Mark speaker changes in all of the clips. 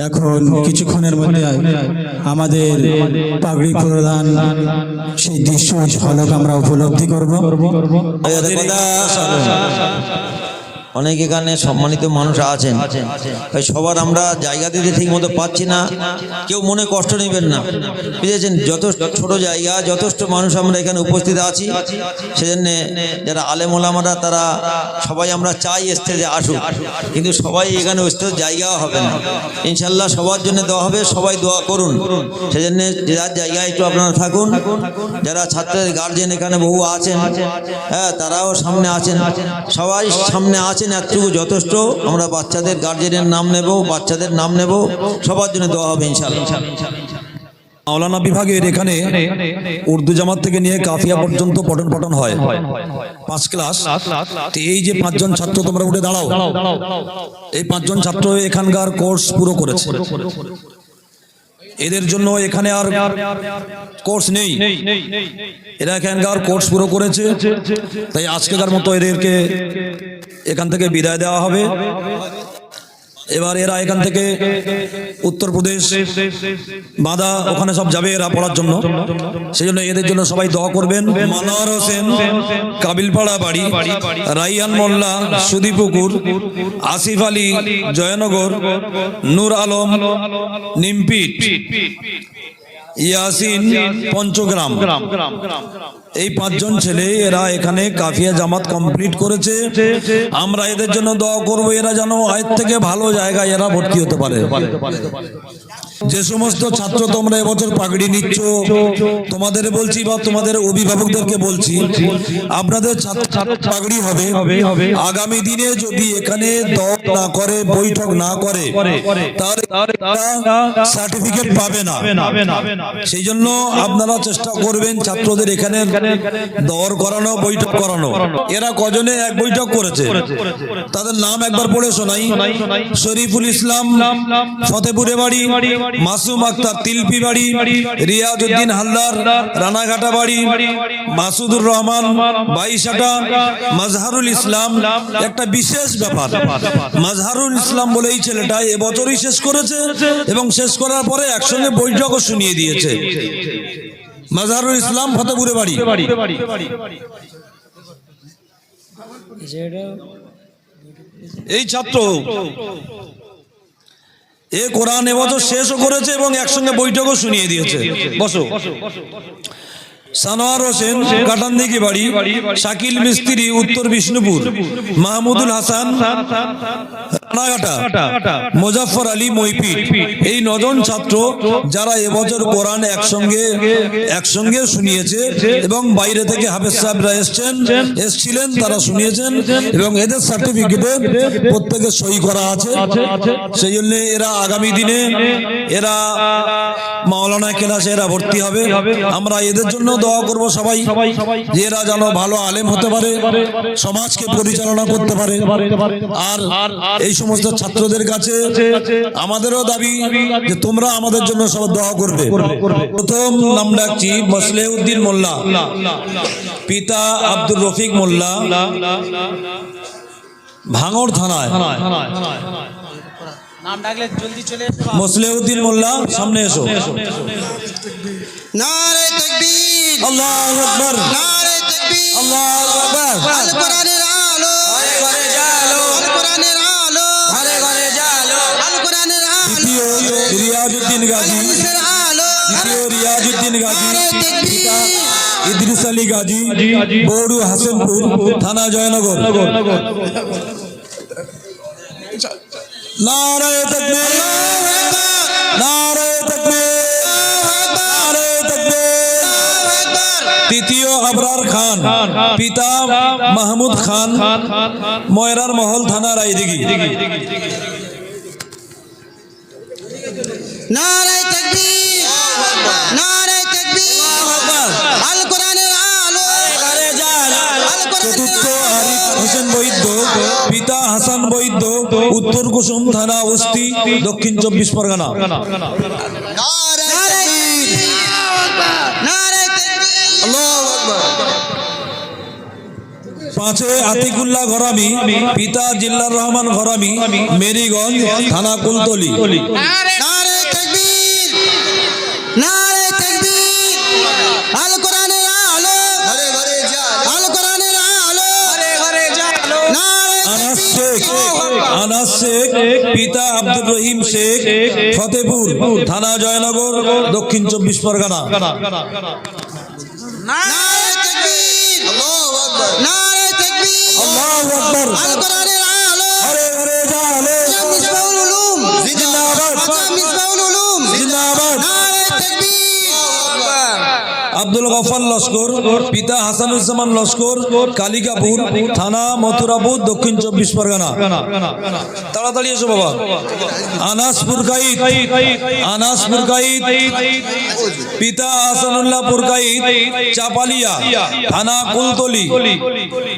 Speaker 1: এখন কিছুক্ষণের মধ্যে আমাদের পাগড়ি প্রদান সেই দৃশ্য ঝলক আমরা উপলব্ধি করব।
Speaker 2: অনেক এখানে সম্মানিত মানুষ আছেন, সবার আমরা জায়গা দিতে ঠিক মতো পাচ্ছি না, কেউ মনে কষ্ট নেবেন না, বুঝেছেন? যত ছোট জায়গা, যথেষ্ট মানুষ আমরা এখানে উপস্থিত আছি, সেজন্য যারা আলেম ওলামারা তারা সবাই আমরা চাই স্টেজে আসুক, কিন্তু সবাই এখানে স্টেজে জায়গাও হবে না। ইনশাল্লাহ সবার জন্য দেওয়া হবে, সবাই দোয়া করুন। সেজন্য যার জায়গায় একটু আপনারা থাকুন। যারা ছাত্রের গার্জেন এখানে বহু আছেন, হ্যাঁ তারাও সামনে আছেন, সবাই সামনে আছেন, এতটুকু যথেষ্ট। আমরা বাচ্চাদের গার্জেনের নাম নেব, বাচ্চাদের নাম নেব, সবার জন্য দেওয়া হবে ইনশাআল্লাহ।
Speaker 3: মাওলানা বিভাগের এখানে উর্দু জামাত থেকে নিয়ে কাফিয়া পর্যন্ত পঠন পাঠন হয় 5 ক্লাস। এই যে 5 জন ছাত্র তোমরা উঠে দাঁড়াও, এই 5 জন ছাত্র এখানকার কোর্স পুরো করেছে। এদের জন্য এখানে আর কোর্স নেই, এরা এখানকার কোর্স পুরো করেছে, তাই আজকেকার মতো এদেরকে এখান থেকে বিদায় দেওয়া হবে। এবার এরা এখান থেকে উত্তরপ্রদেশ বাঁধা ওখানে সব যাবে এরা পড়ার জন্য, সেই জন্য এদের জন্য সবাই দোয়া করবেন। মনোয়ার হোসেন কাবিলপাড়া বাড়ি, রাইয়ান মোল্লা সুদীপুকুর, আসিফ আলী জয়নগর, নূর আলম নিমপিট, ইয়াসিন পঞ্চগ্রাম। এই 5 জন ছেলে এরা এখানে কাফিয়া জামাত কমপ্লিট করেছে। আমরা এদের জন্য দোয়া করব, এরা যেন আয়ের থেকে ভালো জায়গায় এরা ভর্তি হতে পারে। যে সমস্ত ছাত্র তোমরা এবছর পাগড়ি নিচ্ছ, তোমাদের বলছি বা তোমাদের অভিভাবকদেরকে বলছি, আপনাদের পাগড়ি হবে। আগামী দিনে যদি এখানে দল না করে, বৈঠক না করে, তার সার্টিফিকেট পাবে না। সেই জন্য আপনারা চেষ্টা করবেন ছাত্রদের এখানে দর করানো, বৈঠক করানো। এরা কজনে এক বৈঠক করেছে, তাদের নাম একবার পড়ে শোনাই। শরীফুল ইসলাম ফতেপুরে বাড়ি, মাসুম আক্তার তিলপি বাড়ি, রিয়াজউদ্দিন হালদার রানাঘাটা বাড়ি, মাসুদুর রহমান বাইশাটা, মাজহারুল ইসলাম। একটা বিশেষ ব্যাপার, মাজহারুল ইসলাম বলে এই ছেলেটা এবছরই শেষ করেছে এবং শেষ করার পরে একসঙ্গে বৈঠকও শুনিয়ে দিয়েছে। মাজহারুল ইসলাম ফতেপুরে বাড়ি। এই ছাত্র এ কোরআন এবছর শেষও করেছে এবং একসঙ্গে বৈঠকও শুনিয়ে দিয়েছে। বসো। সানোয়ার হোসেন কাটানদিঘি বাড়ি, শাকিল মিস্ত্রি উত্তর বিষ্ণুপুর, মাহমুদুল হাসান রানাঘাটা, মুজাফফর আলী মইপিট। এই 9 জন ছাত্র যারা এবছর কোরআন একসঙ্গে শুনিয়েছে এবং বাইরে থেকে হাফেজ সাহেবরা এসেছিলেন, তারা শুনিয়েছেন এবং এদের সার্টিফিকেটে প্রত্যেকে সই করা আছে। সেই জন্য এরা আগামী দিনে এরা মাওলানা ক্লাসে এরা ভর্তি হবে। আমরা এদের জন্য দোয়া করব সবাই, যে এরা যেন ভালো আলেম হতে পারে, সমাজকে পরিচালনা করতে পারে। আর এই সমস্ত ছাত্রদের কাছে আমাদেরও দাবি যে তোমরা আমাদের জন্য সব দোয়া করবে। প্রথম নাম ডাকছি মসলেউদ্দিন মোল্লা, পিতা আব্দুর রফিক মোল্লা, ভাঙড় থানায়। নাম ডাকলে জলদি চলে এসো। মসলেউদ্দিন মোল্লা সামনে এসো।
Speaker 4: নারে তাকবীর,
Speaker 3: আল্লাহু আকবার,
Speaker 4: নারে তাকবীর,
Speaker 3: আল্লাহু আকবার।
Speaker 4: আল কোরআনের আলো, ঘরে ঘরে জালো, আল কোরআনের আলো, ঘরে ঘরে জালো, আল কোরআনের আলো।
Speaker 3: দ্বিতীয় রিয়াজউদ্দিন গাজী, পিতা ইদ্রিস আলী গাজী, বড়ু হাসেনপুর থানা জয়নগর। নারে তাকবীর, নারে তাকবীর, নারে তাকবীর। তৃতীয় আবরার খান, পিতা মাহমুদ খান, ময়রার মহল থানা রায়দিঘি।
Speaker 4: নারে তাকবীর, নারে তাকবীর, আল কোরআনের আলো, ঘরে জালো, আল কোরআনের আলো।
Speaker 3: চতুর্থ আরিফ হোসেন বৈদ্য, পিতা হাসান বৈদ্য, উত্তর কুসুম থানা ওস্তি, দক্ষিণ 24 পরগনা।
Speaker 4: নারে তাকবীর, নারে তাকবীর, আল্লাহু আকবার।
Speaker 3: পাঁচে আতিকুল্লাহ ঘরামি, পিতা জিল্লার রহমান ঘরামি, মেরিগঞ্জ, থানা কুলতলি।
Speaker 4: নারে তাকবীর, নারে তাকবীর, আল কোরআনের আলো, ঘরে ঘরে জালো, আল কোরআনের আলো, ঘরে ঘরে জালো, নারে
Speaker 3: আনাস শেখ, আনাস শেখ, পিতা আব্দুর রহিম শেখ, ফতেপুর, থানা জয়নগর, দক্ষিণ 24 পরগনা।
Speaker 4: নারে তাকবীর, আল্লাহু আকবার, নারে তাকবীর,
Speaker 3: আল্লাহু আকবার,
Speaker 4: আল কোরআনের আলো,
Speaker 3: ঘরে ঘরে জালো,
Speaker 4: মিসবাহুল উলুম
Speaker 3: জিন্দাবাদ,
Speaker 4: মিসবাহুল উলুম
Speaker 3: জিন্দাবাদ।
Speaker 4: নারে তাকবীর,
Speaker 3: আব্দুল গফার লস্কর, পিতা হাসানুজ্জামান লস্কর, কালিকাপুর, থানা মথুরাপুর, দক্ষিণ 24 পরগনা। তাড়াতাড়ি এসো বাবা। আনাস পুরকাইত, আনাস পুরকাইত, পিতা হাসানুল্লাহ পুরকাইত, চাপালিয়া, থানা কুলতলি।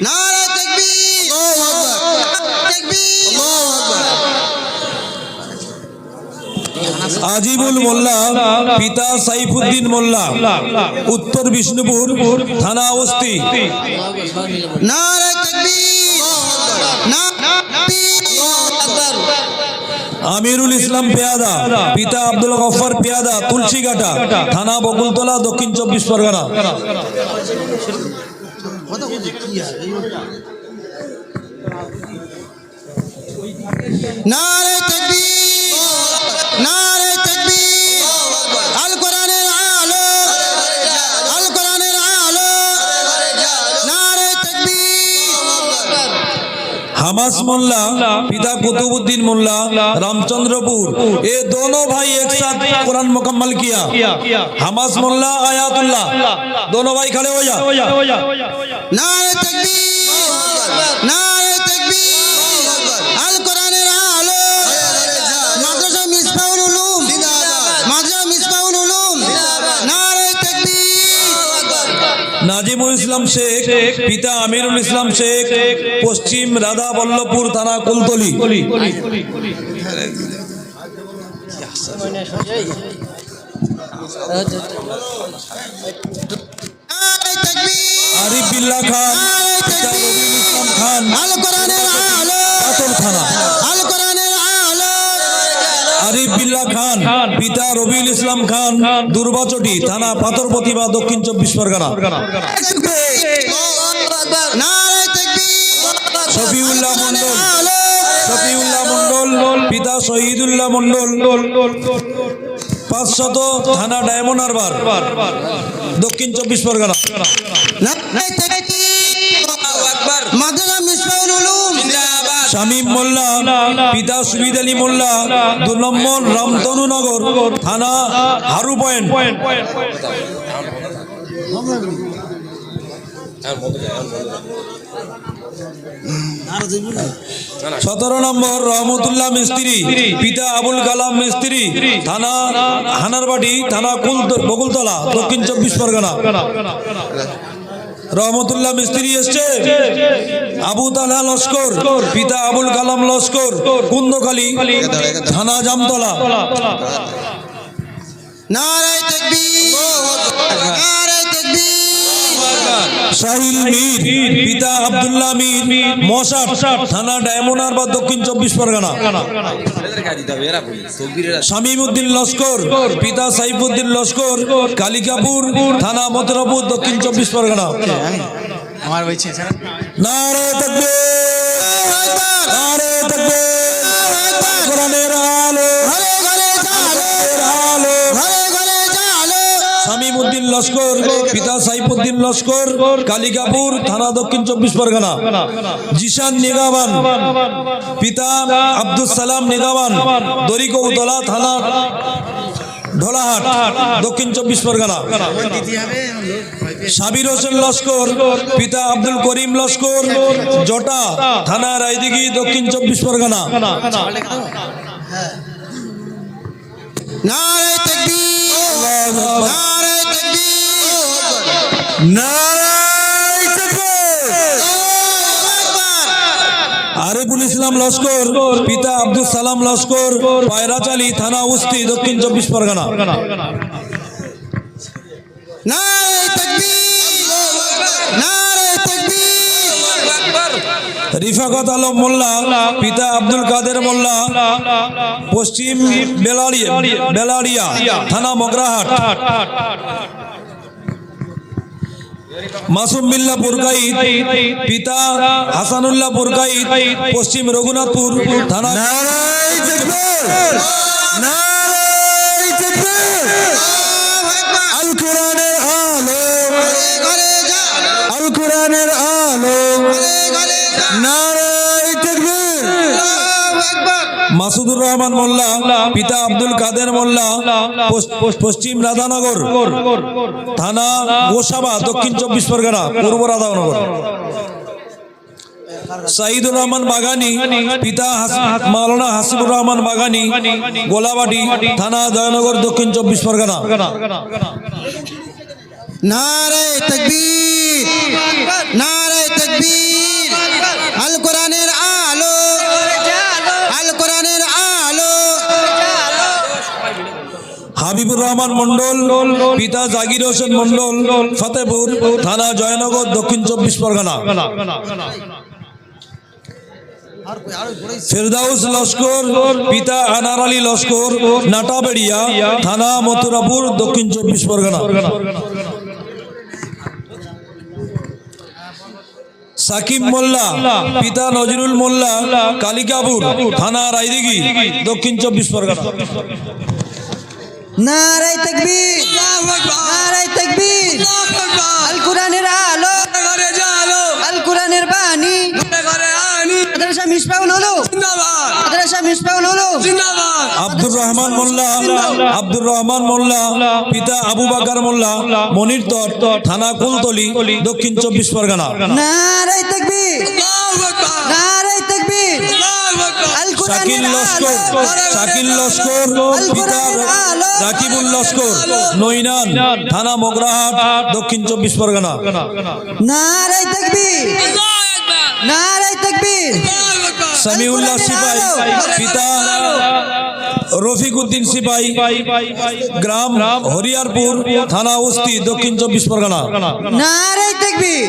Speaker 4: নারে তাকবীর, আল্লাহু আকবার, তাকবীর, আল্লাহু আকবার।
Speaker 3: আজিবুল মোল্লা, পিতা সাইফুদ্দিন মোল্লা, উত্তর বিষ্ণুপুর, থানা অস্তি।
Speaker 4: নারে তাকবীর,
Speaker 3: আমিরুল ইসলাম পেয়াদা, পিতা আব্দুল গফফার পেয়াদা, তুলসীঘাটা, থানা বকুলতলা, দক্ষিণ 24 পরগনা।
Speaker 4: নারে তাকবীর, নারে তাকবীর, আল কোরআনের আলো, আল কোরআনের আলো, নারে তাকবীর।
Speaker 3: হামাস মোল্লা, पिता कुतुबुद्दीन मोल्ला, रामचंद्रपुर। ये दोनों भाई एक साथ कुरान मुकम्मल किया। हमास मोल्ला, आयातुल्लाह, दोनों भाई खड़े हो जा।
Speaker 4: नारे तकबीर, नारे तकबीर, আল কোরআনের আলো, মাদ্রাসা মিসবাহুল উলুম, মাদ্রাসা মিসবাহুল উলুম, নারে তাকবীর।
Speaker 3: नाजिमुल इस्लाम शेख, पिता आमिरुल इस्लाम शेख, पश्चिम राधा बल्लभपुर, थाना कुलतली।
Speaker 4: নারে তাকবীর,
Speaker 3: आरिफ बिल्ला खान, पिता रबीउल इस्लाम खान,
Speaker 4: আল কোরআনের আলো,
Speaker 3: पाथर थाना।
Speaker 4: আল কোরআনের আলো,
Speaker 3: आरिफ बिल्ला खान, पिता रबीउल इस्लाम खान, दुर्बाचटी, थाना पाथरप्रतिभा, दक्षिण 24 परगना।
Speaker 4: নারে তাকবীর,
Speaker 3: শফিউল্লাহ মন্ডল,
Speaker 4: আলো,
Speaker 3: শফিউল্লাহ মন্ডল, পিতা শহীদুল্লাহ মন্ডল, 500, থানা ডায়মন্ড হারবার, দক্ষিণ 24 পরগনা।
Speaker 4: নারে তাকবীর, মাদ্রাসা মিসবাহুল উলুম,
Speaker 3: শামীম মোল্লা, পিতা সুবিদ আলী মোল্লা, 2 নম্বর রামতনুনগর, থানা হারু পয়েন্ট। 17 নম্বর রহমতুল্লাহ মিস্ত্রি, পিতা আবুল কালাম মিস্ত্রি, থানা হানারবাটি, থানা বকুলতলা, দক্ষিণ 24 পরগনা। রহমতুল্লাহ মিস্ত্রি এসছে। আবু তালহা লস্কর, পিতা আবুল কালাম লস্কর, কুন্দখালী, থানা জামতলা।
Speaker 4: নারে তাকবীর, নারে তাকবীর,
Speaker 3: শাহিল মীর, পিতা আব্দুল্লাহ মীর, মশাট, থানা ডায়মন্ড হারবার, দক্ষিণ 24 পরগনা। শামীমউদ্দিন লস্কর, পিতা সাইফুদ্দিন লস্কর, কালিকাপুর, থানা মথুরাপুর, দক্ষিণ 24 পরগনা। নারে তাকবীর, নারে তাকবীর, কোরআনের আলো,
Speaker 4: ঘরে ঘরে জালো,
Speaker 3: আলো।
Speaker 4: ঘরে ঘরে জালো,
Speaker 3: শামীমউদ্দিন লস্কর, পিতা সাইফুদ্দিন লস্কর, কালিকাপুর, থানা দক্ষিণ 24 পরগনা। জিশান নিগাবান, পিতা আব্দুল সালাম নিগাবান, দরিকৌতলা, থানা ঢোলাহাট, দক্ষিণ 24 পরগনা। সাবির হোসেন লস্কর, পিতা আব্দুল করিম লস্কর, জটা, থানা রায়দিঘি, দক্ষিণ 24 পরগনা।
Speaker 4: নারে তাকবীর, নারে তাকবীর,
Speaker 3: নারায়ে তাকবীর। আরিফুল ইসলাম লস্কর, পিতা আব্দুল সালাম লস্কর, পায়রাচালি, থানা উস্তি, দক্ষিণ 24 পরগনা।
Speaker 4: নারে তাকবীর, নারে তাকবীর,
Speaker 3: রিফাকত আলম মোল্লা, পিতা আব্দুল কাদের মোল্লা, পশ্চিম বেলারিয়া থানা মগরাহাট। মাসুম বিল্লাহ পুরকাইত, পিতা হাসানুল্লাহ পুরকাইত, পশ্চিম রঘুনাথপুর থানা।
Speaker 4: নারায়ে তাকবীর, নারায়ে তাকবীর। আল কোরআনের আলো, আল কোরআনের আলো, নারায়ে তাকবীর।
Speaker 3: মাসুদুর রহমান মোল্লা, পিতা আব্দুল কাদের মোল্লা, পশ্চিম রাধানগর থানা গোসাবা, দক্ষিণ 24 পরগনা, পূর্ব রাধানগর। সাইদুর রহমান বাগানি, পিতা মাওলানা হাসিবুর রহমান বাগানি, গোলাবাটি থানা জয়নগর, দক্ষিণ 24 পরগনা।
Speaker 4: নারায়ে তাকবীর, নারায়ে তাকবীর। আল কোরআনের আলো, আল কোরআনের আলো।
Speaker 3: হাবিবুর রহমান মন্ডল, পিতা জাগির হোসেন মন্ডল, ফতেপুর থানা জয়নগর, দক্ষিণ 24 পরগনা। ফেরদাউস লস্কর, পিতা আনার আলী লস্কর, নাটাবেড়িয়া থানা মথুরাপুর, দক্ষিণ 24 পরগনা। সাকিব মোল্লা, পিতা নজরুল মোল্লা, কালিকাপুর থানা রায়দিঘি, দক্ষিণ 24 পরগনা।
Speaker 4: নারায়ে তাকবীর, নারায়ে তাকবীর। আল কোরআনের আলো, আল কোরআনের বাণী। মাদ্রাসা মিসবাহুল উলুম, মাদ্রাসা মিসবাহুল উলুম।
Speaker 3: আব্দুর রহমান মোল্লা, আব্দুর রহমান মোল্লা, পিতা আবু বাকার মোল্লা, মনিরতর থানা কুলতলি, দক্ষিণ 24 পরগনা।
Speaker 4: নারায়ে তাকবীর, নারায়ে তাকবীর। আল
Speaker 3: শাকিল
Speaker 4: কোরআনের
Speaker 3: লস্কর,
Speaker 4: আলো,
Speaker 3: শাকিল লস্কর, পিতা রাকিবুল লস্কর, নৈনান থানা মগরাহাট, দক্ষিণ 24 পরগনা।
Speaker 4: নারায়ে তাকবীর, নারায়ে তাকবীর।
Speaker 3: সামিউল্লাহ সিপাই, পিতা রফিক উদ্দিন সিপাই, গ্রাম হরিয়ারপুর থানা উস্তি, দক্ষিণ 24 পরগনা।
Speaker 4: নারায়ে তাকবীর,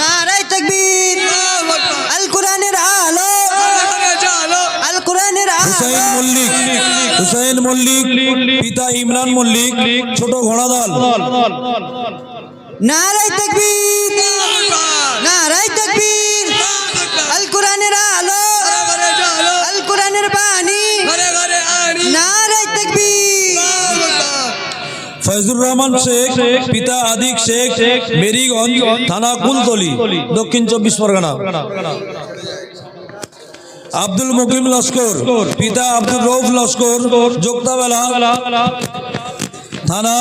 Speaker 4: নারায়ে তাকবীর। আল কোরআনের আলো, আল কোরআনের
Speaker 3: হুসাইন
Speaker 4: আলো।
Speaker 3: মল্লিক, হুসাইন মল্লিক, পিতা ইমরান মল্লিক, ছোট ঘোড়াদল।
Speaker 4: নারায়ে তাকবীর, নারায়ে তাকবীর। আল কোরআনের আলো, আল কোরআনের বাণী। নারায়ে তাকবীর।
Speaker 3: ফয়জুর রহমান শেখ, পিতা আদিক শেখ, মেরিগঞ্জ থানা কুলতলি, দক্ষিণ 24 পরগনা। আব্দুল মুকিম লস্কর, পিতা আব্দুল রৌফ লস্কর, যোক্তাবেলা থানা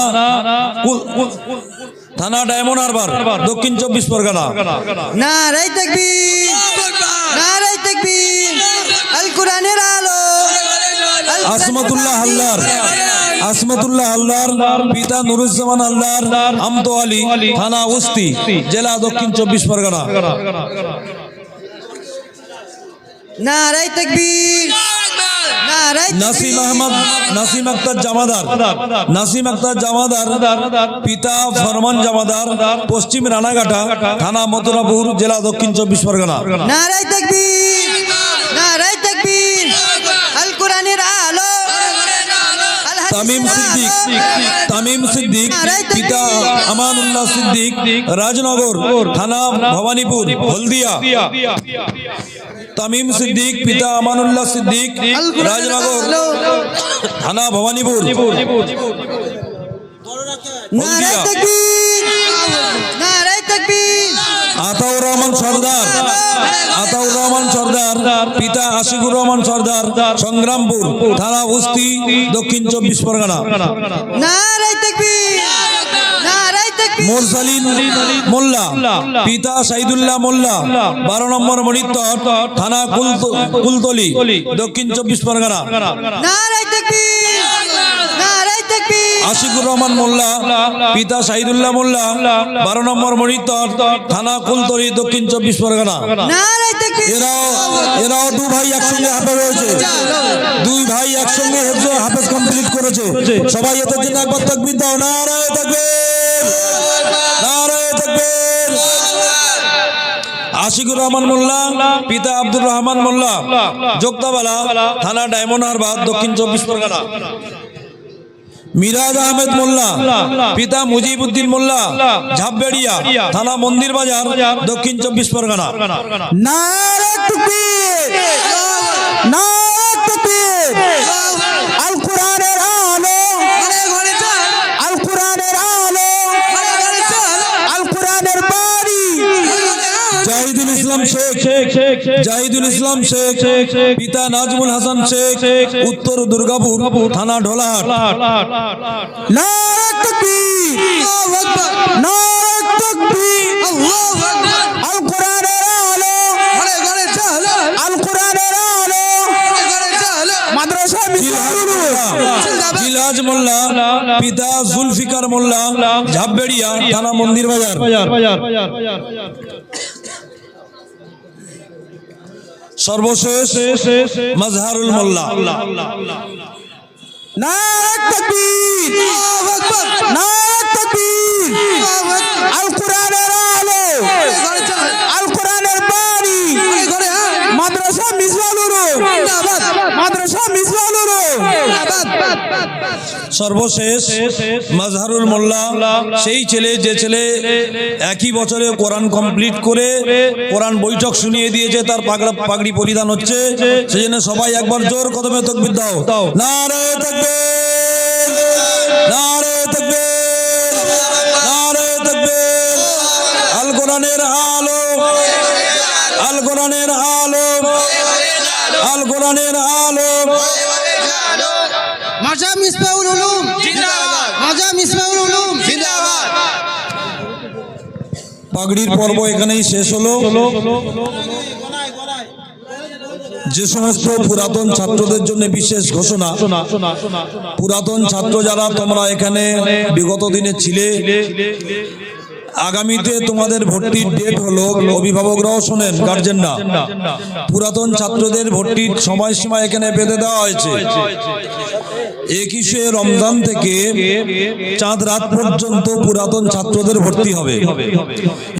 Speaker 3: থানা ডায়মন্ড হারবার, দক্ষিণ 24 পরগনা।
Speaker 4: নারায়ে তাকবীর, নারায়ে তাকবীর। আল কোরআনের আলো, আল
Speaker 3: আসমতুল্লাহ হালদার, আসমতুল্লাহ হালদার, পিতা নুরুজ্জামান হালদার, আমতোয়ালি থানা উস্তি, জেলা দক্ষিণ 24 পরগনা।
Speaker 4: নারায়ে তাকবীর, নারায়ে
Speaker 3: নাসিম আহমদ, নাসিম আক্তার জামাদার, নাসিম আক্তার জামাদার, পিতা ফরমান জামাদার, পশ্চিম রানাঘাটা থানা মথুরাপুর, জেলা দক্ষিণ 24 পরগনা।
Speaker 4: নারায়ে তাকবীর, নারায়ে তাকবীর। আল কোরআনের আলো, আল
Speaker 3: তামিম সিদ্দিক, তামিম সিদ্দিক, পিতা আমানুল্লাহ সিদ্দিক, রাজনগর থানা ভবানীপুর, হলদিয়া। তামিম সিদ্দিক, পিতা আমানুল্লাহ সিদ্দিক, রাজনগর থানা ভবানীপুর,
Speaker 4: নারায়ে তাকবীর, নারায়ে তাকবীর।
Speaker 3: আতাউর রহমান সর্দার, আতাউর রহমান সর্দার, পিতা আশিকুর রহমান সর্দার, সংগ্রামপুর থানা উস্তি, দক্ষিণ 24 পরগনা।
Speaker 4: নারায়ে তাকবীর, নারায়ে তাকবীর।
Speaker 3: মোরসালিন মোল্লা, পিতা সাইদুল্লাহ মোল্লা, 12 নম্বর মনিত্তর থানা কুলতলি, দক্ষিণ 24 পরগনা।
Speaker 4: নারায়ে তাকবীর, নারায়ে তাকবীর।
Speaker 3: আশিকুর রহমান মোল্লা, পিতা সাইদুল্লাহ মোল্লা, 12 নম্বর মনিত্তর থানা কুলতলি, দক্ষিণ 24 পরগনা।
Speaker 4: নারায়ে তাকবীর।
Speaker 3: এরাও দু ভাই একসঙ্গে হাফেজ হয়েছে, দুই ভাই একসঙ্গে হাফেজ কমপ্লিট করেছে। সবাই এদের জন্য একবার তাকবীর দাও। নারায়ে তাকবীর, নারায়ে তাকবীর। আশিকুর রহমান মোল্লা, পিতা আব্দুর রহমান মোল্লা, যোক্তাবালা, থানা ডায়মন্ড হারবার, দক্ষিণ 24 পরগনা। মিরাজ আহমেদ মোল্লা, পিতা মুজিবউদ্দিন মোল্লা, ঝাপবেড়িয়া, থানা মন্দির বাজার, দক্ষিণ 24 পরগনা।
Speaker 4: নারে তাকবীর, নারে তাকবীর, আল কোরআনের আলো, ঘরে ঘরে চল, আল কোরআনের আলো, ঘরে ঘরে চল, আল কোরআনের বাড়ি,
Speaker 3: জাহিদুল ইসলাম শেখ, জাহিদুল ইসলাম শেখ, পিতা নাজমুল হাসান শেখ, উত্তর দুর্গাপুর, থানা ঢোলাহাট।
Speaker 4: নারে তাকবীর, আল্লাহু আকবার, নারে তাকবীর, আল্লাহু আকবার, আল কোরআনের আলো, ঘরে ঘরে চল, আল কোরআনের আলো, ঘরে ঘরে চল, মাদ্রাসা মিশনারুল
Speaker 3: জিলাজ মোল্লা, পিতা জুলফিকার মোল্লা, ঝাপবেড়িয়া, থানা মন্দির বাজার। সর্বশেষ মাজহারুল মোল্লা।
Speaker 4: নারে তাকবীর, আল্লাহু আকবার, নারে তাকবীর, আল্লাহু আকবার, আল কোরআনের আলো, ঘরে চল, আল কোরআনের বাড়ি, ঘরে ঘরে মাদ্রাসা মিশনারুল জিন্দাবাদ, মাদ্রাসা মিশনারুল জিন্দাবাদ।
Speaker 3: সর্বশেষ মাজহারুল মোল্লা, সেই ছেলে যে ছেলে একই বছরে কোরআন কমপ্লিট করে কোরআন বৈঠক শুনিয়ে দিয়েছে, তার পাগড়ি পরিধান হচ্ছে। সেই জন্য সবাই একবার জোর কদমে তাকবীর দাও। নারে তাকবীর, নারে তাকবীর, নারে তাকবীর। আল কোরআনের আলো, আল কোরআনের আলো, আল কোরআনের আলো।
Speaker 4: মাঝা মিসবাহুল উলুম জিন্দাবাদ, মাঝা মিসবাহুল উলুম জিন্দাবাদ।
Speaker 3: পাগড়ির পর্ব এখানেই শেষ হলো। যে সমস্ত পুরাতন ছাত্রদের জন্য বিশেষ ঘোষণা, পুরাতন ছাত্র যারা তোমরা এখানে বিগত দিনে ছিলে, আগামীতে তোমাদের ভর্তির ডেট হলো, অভিভাবকরাও শোনেন, গার্জেনরা, পুরাতন ছাত্রদের ভর্তির সময়সীমা এখানে বেঁধে দেওয়া হয়েছে। 21শে রমজান থেকে চাঁদ রাত পর্যন্ত পুরাতন ছাত্রদের ভর্তি হবে।